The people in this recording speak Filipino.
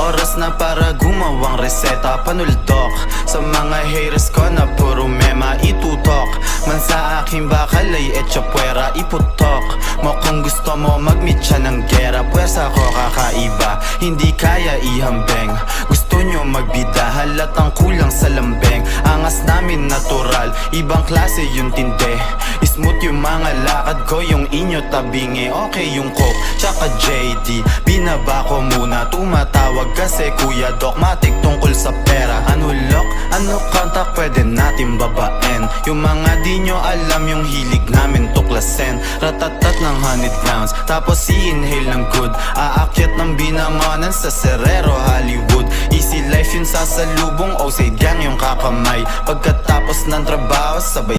Oras na para gumawang reseta, panuldok sa mga haters ko na puro mema itutok. Man sa aking bakal ay etchapuera iputok mo. Kung gusto mo mag-meet siya ng gera, pwersa ko kakaiba, hindi kaya ihambeng. Gusto nyo magbida, halatang kulang sa lambeng. Angas namin natural, ibang klase yung tinde. Smooth yung mga lakad ko, yung inyo tabingi. Okay yung coke, tsaka JD, binaba ko muna. Tumatawag kasi Kuya Dogmatic tungkol sa pera. Ano lock, ano contact, pwede natin babaen. Yung mga di nyo alam, yung hilig namin tuklasin. Ratatat ng 100 rounds, tapos i-inhale ng good. Aakyat ng binangonan sa Serrero, Hollywood. Easy life yun sa salubong, Osade gang yung kakamay. Pagkatapos ng trabaho, sabay